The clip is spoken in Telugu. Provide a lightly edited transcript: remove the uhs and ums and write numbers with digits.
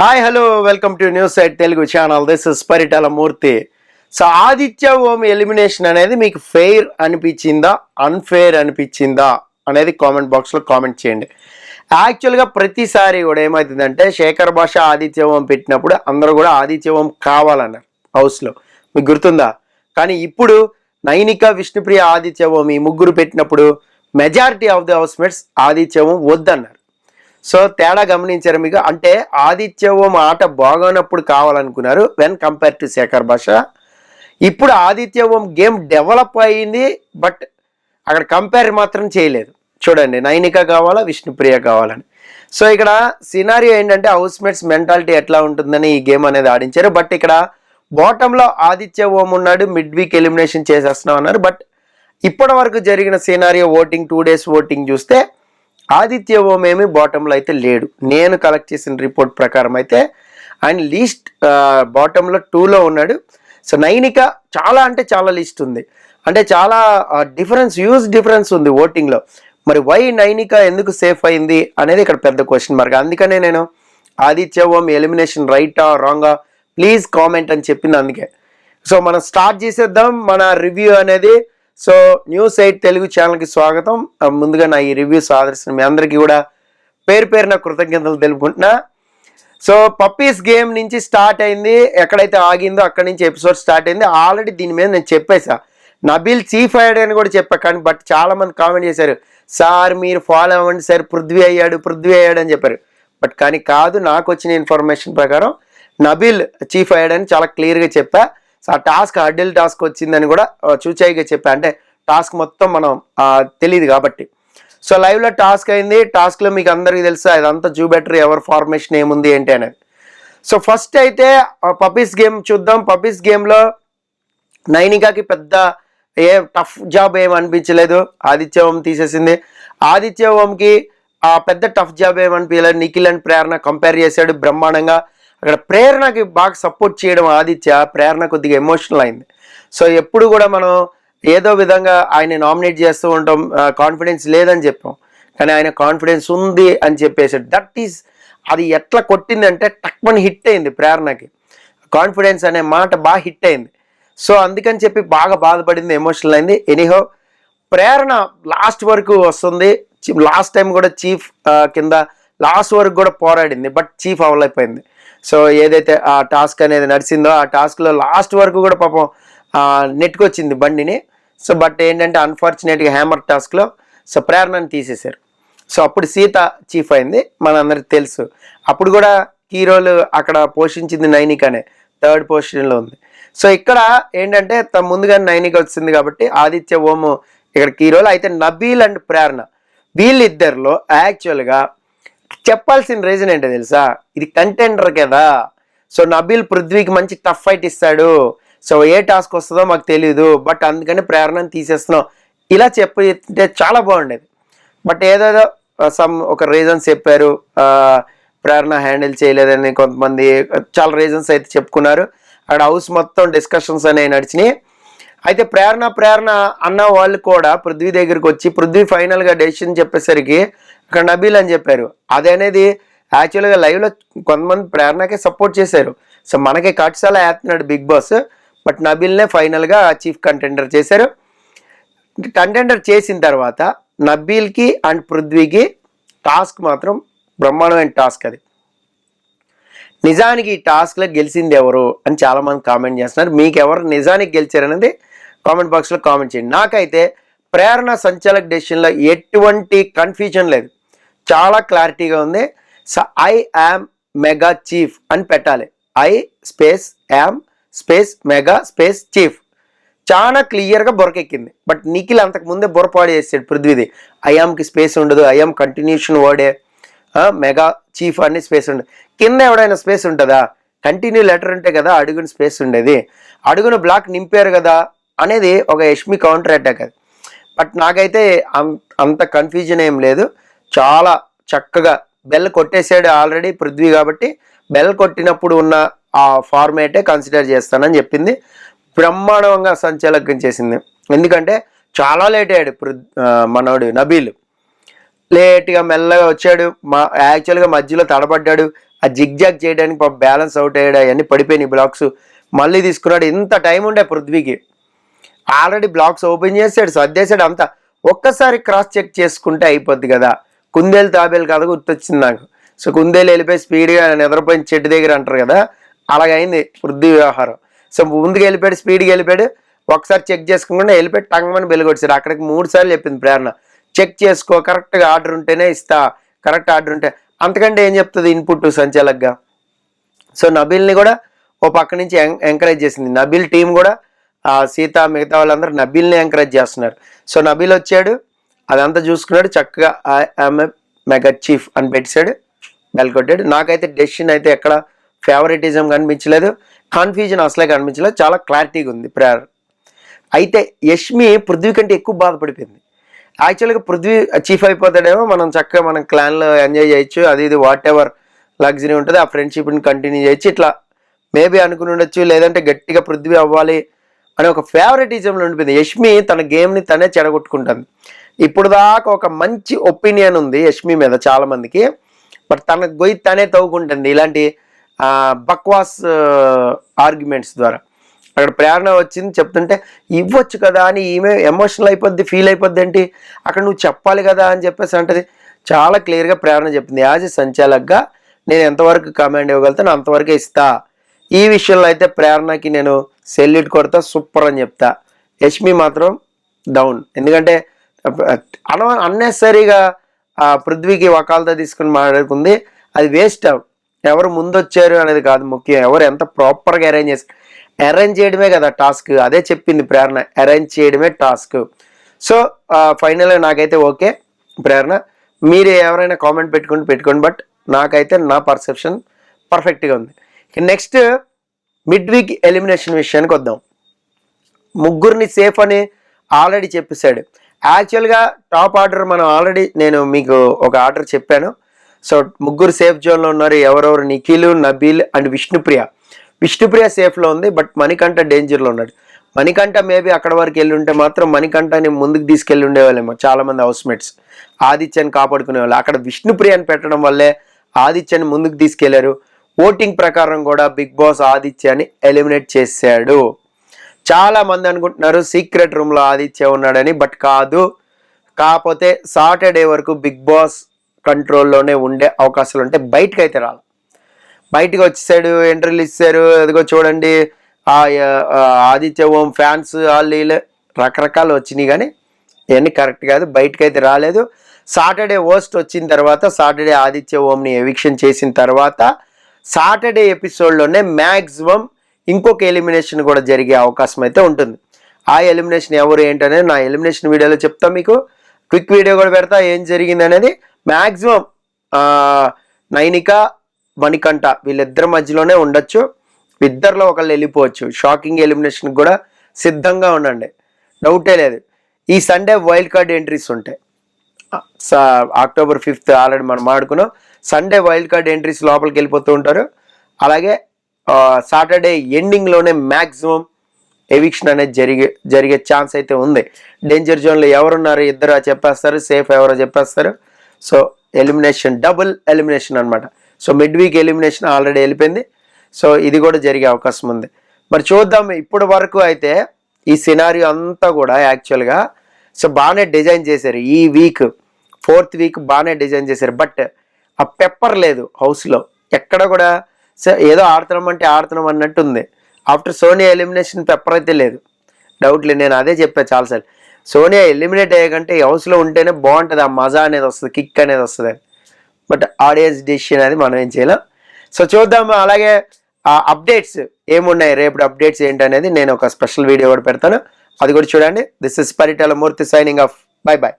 Hi hello welcome to news site Telugu channel. This is Paritala Murthy. So Aditya Om elimination అనేది మీకు ఫెయిర్ అనిపించిందా అన్ఫెయిర్ అనిపించిందా అనేది కామెంట్ బాక్స్లో కామెంట్ చేయండి. యాక్చువల్గా ప్రతిసారి కూడా ఏమవుతుందంటే శేఖర్ భాష ఆదిత్య ఓం పెట్టినప్పుడు అందరూ కూడా ఆదిత్య ఓం కావాలన్నారు హౌస్లో, మీకు గుర్తుందా? కానీ ఇప్పుడు నైనిక, విష్ణుప్రియ, ఆదిత్య ఓం ఈ ముగ్గురు పెట్టినప్పుడు majority of the housemates Aditya Om వద్దన్నారు. సో తేడా గమనించారు మీకు? అంటే ఆదిత్య ఓం ఆట బాగున్నప్పుడు కావాలనుకున్నారు వెన్ కంపేర్ టు శేఖర్ భాష. ఇప్పుడు ఆదిత్య ఓం గేమ్ డెవలప్ అయ్యింది, బట్ అక్కడ కంపేర్ మాత్రం చేయలేదు. చూడండి, నైనిక కావాలా, విష్ణుప్రియ కావాలని. సో ఇక్కడ సినారియో ఏంటంటే హౌస్ మేట్స్ మెంటాలిటీ ఎట్లా ఉంటుందని ఈ గేమ్ అనేది ఆడించారు. బట్ ఇక్కడ బాటంలో ఆదిత్య ఓం ఉన్నాడు, మిడ్ వీక్ ఎలిమినేషన్ చేసేస్తున్నాం అన్నారు. బట్ ఇప్పటి వరకు జరిగిన సినారియో ఓటింగ్ 2 days ఓటింగ్ చూస్తే ఆదిత్య ఓం ఏమి బాటంలో అయితే లేడు. నేను కలెక్ట్ చేసిన రిపోర్ట్ ప్రకారం అయితే ఆయన లీస్ట్ బాటంలో 2లో ఉన్నాడు. సో నైనిక చాలా అంటే చాలా లిస్ట్ ఉంది, అంటే చాలా హ్యూజ్ డిఫరెన్స్ ఉంది ఓటింగ్లో. మరి వై నైనిక ఎందుకు సేఫ్ అయింది అనేది ఇక్కడ పెద్ద క్వశ్చన్ మార్క్. అందుకనే నేను ఆదిత్య ఓం ఎలిమినేషన్ రైటా రాంగా ప్లీజ్ కామెంట్ అని చెప్పింది అందుకే. సో మనం స్టార్ట్ చేసేద్దాం మన రివ్యూ అనేది. సో న్యూస్ 8 తెలుగు ఛానల్కి స్వాగతం. ముందుగా నా ఈ రివ్యూస్ ఆదర్శిస్తున్న మీ అందరికీ కూడా పేరు పేరున కృతజ్ఞతలు తెలుపుకుంటున్నా. సో పప్పీస్ గేమ్ నుంచి స్టార్ట్ అయింది, ఎక్కడైతే ఆగిందో అక్కడి నుంచి ఎపిసోడ్ స్టార్ట్ అయింది. ఆల్రెడీ దీని మీద నేను చెప్పేసా, నబీల్ చీఫ్ అయ్యాడు అని కూడా చెప్పా. కానీ బట్ చాలా మంది కామెంట్ చేశారు, సార్ మీరు ఫాలో అవ్వండి సార్, పృథ్వీ అయ్యాడు అని చెప్పారు. బట్ కానీ కాదు, నాకు వచ్చిన ఇన్ఫర్మేషన్ ప్రకారం నబీల్ చీఫ్ అయ్యాడని చాలా క్లియర్గా చెప్పా. సో ఆ టాస్క్ హర్డిల్ టాస్క్ వచ్చిందని కూడా చూచాయిగా చెప్పా, అంటే టాస్క్ మొత్తం మనం తెలియదు కాబట్టి. సో లైవ్లో టాస్క్ అయింది. టాస్క్లో మీకు అందరికీ తెలుసా ఇదంతా చూపెట్టరు ఎవరు ఫార్మేషన్ ఏముంది ఏంటి అనేది. సో ఫస్ట్ అయితే పప్పీస్ గేమ్ చూద్దాం. పప్పీస్ గేమ్లో నైనికాకి పెద్ద టఫ్ జాబ్ ఏం అనిపించలేదు, ఆదిత్య ఓం తీసేసింది. ఆదిత్య ఓంకి పెద్ద టఫ్ జాబ్ ఏమనిపించలేదు. నిఖిల్ అండ్ ప్రేరణ కంపేర్ చేశాడు బ్రహ్మాండంగా. అక్కడ ప్రేరణకి బాగా సపోర్ట్ చేయడం ఆదిత్య, ప్రేరణ కొద్దిగా ఎమోషనల్ అయింది. సో ఎప్పుడు కూడా మనం ఏదో విధంగా ఆయన నామినేట్ చేస్తూ ఉంటాం, కాన్ఫిడెన్స్ లేదని చెప్పాం, కానీ ఆయన కాన్ఫిడెన్స్ ఉంది అని చెప్పేసాడు. దట్ ఈస్ అది ఎట్లా కొట్టిందంటే టక్మని హిట్ అయింది ప్రేరణకి. కాన్ఫిడెన్స్ అనే మాట బాగా హిట్ అయింది. సో అందుకని చెప్పి బాగా బాధపడింది, ఎమోషనల్ అయింది. ఎనీహో ప్రేరణ లాస్ట్ వరకు వస్తుంది. లాస్ట్ టైం కూడా చీఫ్ కింద లాస్ట్ వరకు కూడా పోరాడింది, బట్ చీఫ్ అవ్వలేకపోయింది. సో ఏదైతే ఆ టాస్క్ అనేది నడిచిందో ఆ టాస్క్లో లాస్ట్ వరకు కూడా పాపం నెట్టుకొచ్చింది బండిని. సో బట్ ఏంటంటే అన్ఫార్చునేట్గా హ్యామర్ టాస్క్లో సో ప్రేరణని తీసేశారు. సో అప్పుడు సీత చీఫ్ అయింది, మనందరికి తెలుసు. అప్పుడు కూడా హీరోలు అక్కడ పోషించింది నైనికనే, 3rd పొజిషన్లో ఉంది. సో ఇక్కడ ఏంటంటే ముందుగా నైనిక వచ్చింది కాబట్టి ఆదిత్య ఓము ఇక్కడ హీరోలు. అయితే నబీల్ అండ్ ప్రేరణ వీళ్ళిద్దరిలో యాక్చువల్గా చెప్పాల్సిన రీజన్ ఏంటో తెలుసా, ఇది కంటెండర్ కదా. సో నబీల్ పృథ్వీకి మంచి టఫ్ ఫైట్ ఇస్తాడు, సో ఏ టాస్క్ వస్తుందో మాకు తెలియదు, బట్ అందుకని ప్రేరణని తీసేస్తున్నాం ఇలా చెప్పితే చాలా బాగుండేది. బట్ ఏదేదో ఒక రీజన్స్ చెప్పారు, ప్రేరణ హ్యాండిల్ చేయలేదని కొంతమంది చాలా రీజన్స్ అయితే చెప్పుకున్నారు. అక్కడ హౌస్ మొత్తం డిస్కషన్స్ అనేవి నడిచినాయి. అయితే ప్రేరణ అన్న వాళ్ళు కూడా పృథ్వీ దగ్గరికి వచ్చి పృథ్వీ ఫైనల్గా డెసిషన్ చెప్పేసరికి అక్కడ నబీల్ అని చెప్పారు. అదనేది యాక్చువల్గా లైవ్లో కొంతమంది ప్రేరణకే సపోర్ట్ చేశారు. సో మనకి కట్సాలా వేస్తున్నాడు బిగ్ బాస్, బట్ నబీల్నే ఫైనల్గా చీఫ్ కంటెండర్ చేశారు. కంటెండర్ చేసిన తర్వాత నబీల్కి అండ్ పృథ్వీకి టాస్క్ మాత్రం బ్రహ్మాండమైన టాస్క్. అది నిజానికి ఈ టాస్క్లో గెలిచింది ఎవరు అని చాలామంది కామెంట్ చేస్తున్నారు. మీకు ఎవరు నిజానికి గెలిచారనేది కామెంట్ బాక్స్లో కామెంట్ చేయండి. నాకైతే ప్రేరణ సంచాలక్ డెసిషన్లో ఎటువంటి కన్ఫ్యూజన్ లేదు, చాలా క్లారిటీగా ఉంది. So I am mega chief అని పెట్టాలి, I space yam space mega space chief, చాలా క్లియర్గా బొరకెక్కింది. బట్ నిఖిల్ అంతకుముందే బొరపాడు చేసాడు పృథ్వీది, ఐఆమ్కి స్పేస్ ఉండదు, ఐఆమ్ కంటిన్యూషన్ వర్డే, మెగా చీఫ్ అన్ని స్పేస్ ఉండదు. కింద ఎవడైనా స్పేస్ ఉంటుందా? కంటిన్యూ లెటర్ ఉంటే కదా అడుగున స్పేస్ ఉండేది, అడుగున బ్లాక్ నింపారు కదా అనేది ఒక యష్మి కౌంటర్ అటాక్ అది. బట్ నాకైతే అంత కన్ఫ్యూజన్ ఏం లేదు, చాలా చక్కగా బెల్ కొట్టేసాడు ఆల్రెడీ పృథ్వీ కాబట్టి బెల్ కొట్టినప్పుడు ఉన్న ఆ ఫార్మేటే కన్సిడర్ చేస్తానని చెప్పింది. బ్రహ్మాండంగా సంచాలకం చేసింది. ఎందుకంటే చాలా లేట్ అయ్యాడు మనోడు నబీల్, లేట్గా మెల్లగా వచ్చాడు. యాక్చువల్గా మధ్యలో తడబడ్డాడు, ఆ జిగ్జాగ్ చేయడానికి బ్యాలెన్స్ అవుట్ అయ్యాడు, అవన్నీ పడిపోయినాయి బ్లాక్స్, మళ్ళీ తీసుకున్నాడు. ఇంత టైం ఉండే పృథ్వీకి, ఆల్రెడీ బ్లాక్స్ ఓపెన్ చేసాడు, సర్దేశాడు అంతా. ఒక్కసారి క్రాస్ చెక్ చేసుకుంటే అయిపోద్ది కదా. కుందేలు తాబేలు కథ గుర్తొచ్చింది నాకు. సో కుందేలు వెళ్ళిపోయి స్పీడ్గా నిద్రపోయిన చెట్టు దగ్గర అంటారు కదా, అలాగైంది పృథ్వీ వ్యవహారం. సో ముందుకు వెళ్ళిపోయాడు, స్పీడ్గా వెళ్ళిపోయాడు, ఒకసారి చెక్ చేసుకోకుండా వెళ్ళిపోయి టంగమని బెలుగొచ్చాడు. అక్కడికి 3 సార్లు చెప్పింది ప్రేరణ, చెక్ చేసుకో, కరెక్ట్గా ఆర్డర్ ఉంటేనే ఇస్తా, కరెక్ట్ ఆర్డర్ ఉంటే. అంతకంటే ఏం చెప్తుంది ఇన్పుట్ సంచాలక్గా. సో నబీల్ని కూడా ఓ పక్క నుంచి ఎంకరేజ్ చేసింది. నబీల్ టీం కూడా సీత మిగతా వాళ్ళందరూ నబీల్ని ఎంకరేజ్ చేస్తున్నారు. సో నబీల్ వచ్చాడు, అదంతా చూసుకున్నాడు, చక్కగా ఐఎమ్ మెగా చీఫ్ అని పెట్టాడు, బెల్ కొట్టాడు. నాకైతే డెసిషన్ అయితే ఎక్కడ ఫేవరెటిజం కనిపించలేదు, కన్ఫ్యూజన్ అసలే కనిపించలేదు, చాలా క్లారిటీగా ఉంది ప్రేయర్. అయితే యష్మి పృథ్వీ కంటే ఎక్కువ బాధపడిపోయింది. యాక్చువల్గా పృథ్వీ చీఫ్ అయిపోతాడేమో, మనం చక్కగా మనం క్లాన్లో ఎంజాయ్ చేయొచ్చు, అది ఇది వాట్ ఎవర్ లగ్జరీ ఉంటుంది, ఆ ఫ్రెండ్షిప్ని కంటిన్యూ చేయొచ్చు, ఇట్లా మేబీ అనుకుని ఉండొచ్చు. లేదంటే గట్టిగా పృథ్వీ అవ్వాలి అని ఒక ఫేవరెటిజంలో ఉండిపోయింది. యష్మి తన గేమ్ని తనే చెడగొట్టుకుంటుంది. ఇప్పుడు దాకా ఒక మంచి ఒపీనియన్ ఉంది యష్మి మీద చాలా మందికి, బట్ తన గొయ్యి తనే తవ్వుకుంటుంది ఇలాంటి బక్వాస్ ఆర్గ్యుమెంట్స్ ద్వారా. అక్కడ ప్రేరణ వచ్చింది చెప్తుంటే ఇవ్వచ్చు కదా అని ఈమె ఎమోషనల్ అయిపోద్ది, ఫీల్ అయిపోద్ది, ఏంటి అక్కడ నువ్వు చెప్పాలి కదా అని చెప్పేసి అంటది. చాలా క్లియర్గా ప్రేరణ చెప్పింది, యాజ్ ఎ సంచాలక్గా నేను ఎంతవరకు కమాండ్ ఇవ్వగలుగుతాను అంతవరకే ఇస్తా. ఈ విషయంలో అయితే ప్రేరణకి నేను సెల్యూట్ కొడతా, సూపర్ అని చెప్తా. యష్మి మాత్రం డౌన్. ఎందుకంటే అన్నెసరీగా పృథ్వీకి వకాలతో తీసుకుని మాట్లాడుకుంది, అది వేస్ట్. ఎవరు ముందు వచ్చారు అనేది కాదు ముఖ్యం, ఎవరు ఎంత ప్రాపర్గా అరేంజ్ చేయడమే కదా టాస్క్. అదే చెప్పింది ప్రేరణ, అరేంజ్ చేయడమే టాస్క్. సో ఫైనల్గా నాకైతే ఓకే ప్రేరణ. మీరు ఎవరైనా కామెంట్ పెట్టుకోండి, బట్ నాకైతే నా పర్సెప్షన్ పర్ఫెక్ట్గా ఉంది. నెక్స్ట్ మిడ్ వీక్ ఎలిమినేషన్ విషయానికి వద్దాం. ముగ్గురిని సేఫ్ అని ఆల్రెడీ చెప్పేశాడు. యాక్చువల్గా టాప్ ఆర్డర్ మనం ఆల్రెడీ నేను మీకు ఒక ఆర్డర్ చెప్పాను. సో ముగ్గురు సేఫ్ జోన్లో ఉన్నారు. ఎవరెవరు? నిఖిల్, నబీల్ అండ్ విష్ణుప్రియ. విష్ణుప్రియ సేఫ్లో ఉంది, బట్ మణికంఠ డేంజర్లో ఉన్నాడు. మణికంఠ మేబీ అక్కడ వరకు వెళ్ళి ఉంటే మాత్రం మణికంఠని ముందుకు తీసుకెళ్ళి ఉండేవాళ్ళేమో చాలామంది హౌస్మేట్స్, ఆదిత్యని కాపాడుకునే వాళ్ళు. అక్కడ విష్ణుప్రియని పెట్టడం వల్లే ఆదిత్యని ముందుకు తీసుకెళ్లారు. ఓటింగ్ ప్రకారం కూడా బిగ్ బాస్ ఆదిత్యని ఎలిమినేట్ చేశాడు. చాలా మంది అనుకుంటున్నారు సీక్రెట్ రూమ్లో ఆదిత్య ఉన్నాడని, బట్ కాదు. కాకపోతే సాటర్డే వరకు బిగ్ బాస్ కంట్రోల్లోనే ఉండే అవకాశాలు ఉంటాయి. బయటకు అయితే రాలి, బయటకు వచ్చేసాడు, ఎంట్రీలు ఇచ్చారు. అదిగో చూడండి, ఆదిత్య ఓం ఫ్యాన్స్ వాళ్ళు రకరకాలు వచ్చినాయి, కానీ ఇవన్నీ కరెక్ట్ కాదు. బయటకు అయితే రాలేదు. సాటర్డే ఓస్ట్ వచ్చిన తర్వాత, సాటర్డే ఆదిత్య ఓంని ఎవిక్షన్ చేసిన తర్వాత సాటర్డే ఎపిసోడ్లోనే మ్యాక్సిమం ఇంకొక ఎలిమినేషన్ కూడా జరిగే అవకాశం అయితే ఉంటుంది. ఆ ఎలిమినేషన్ ఎవరు ఏంటనేది నా ఎలిమినేషన్ వీడియోలో చెప్తా, మీకు క్విక్ వీడియో కూడా పెడతా ఏం జరిగింది అనేది. మ్యాక్సిమం నైనిక, మణికంఠ వీళ్ళిద్దరి మధ్యలోనే ఉండొచ్చు, ఇద్దరిలో ఒకళ్ళు వెళ్ళిపోవచ్చు. షాకింగ్ ఎలిమినేషన్ కూడా సిద్ధంగా ఉండండి, డౌటే లేదు. ఈ సండే వైల్డ్ కార్డ్ ఎంట్రీస్ ఉంటాయి. October 5th ఆల్రెడీ మనం ఆడుకున్నాం. సండే వైల్డ్ కార్డ్ ఎంట్రీస్ లోపలికి వెళ్ళిపోతూ ఉంటారు. అలాగే సాటర్డే ఎండింగ్లోనే మ్యాక్సిమం ఎవిక్షన్ అనేది జరిగే ఛాన్స్ అయితే ఉంది. డేంజర్ జోన్లో ఎవరున్నారు ఇద్దరు చెప్పేస్తారు, సేఫ్ ఎవరో చెప్పేస్తారు. సో ఎలిమినేషన్, డబుల్ ఎలిమినేషన్ అనమాట. So mid week elimination already వెళ్ళిపోయింది. సో ఇది కూడా జరిగే అవకాశం ఉంది. మరి చూద్దాం. ఇప్పటి వరకు అయితే ఈ సినారియో అంతా కూడా యాక్చువల్గా సో బాగానే డిజైన్ చేశారు. ఈ వీక్ 4th వీక్ బాగానే డిజైన్ చేశారు, బట్ ఆ పెప్పర్ లేదు హౌస్లో ఎక్కడ కూడా. సో ఏదో ఆడుతున్నాం అన్నట్టు ఉంది. ఆఫ్టర్ సోనియా ఎలిమినేషన్ పెప్పర్ అయితే లేదు, డౌట్ లేదు. నేను అదే చెప్పాను చాలాసార్లు, సోనియా ఎలిమినేట్ అయ్యాకంటే ఈ హౌస్లో ఉంటేనే బాగుంటుంది, ఆ మజా అనేది వస్తుంది, కిక్ అనేది వస్తుంది. బట్ ఆడియన్స్ డిసిషన్ అనేది మనం ఏం చేయలేం. సో చూద్దాము. అలాగే అప్డేట్స్ ఏమున్నాయి, రేపు అప్డేట్స్ ఏంటనేది నేను ఒక స్పెషల్ వీడియో కూడా పెడతాను, అది కూడా చూడండి. This is Paritala Murthy signing off. By by.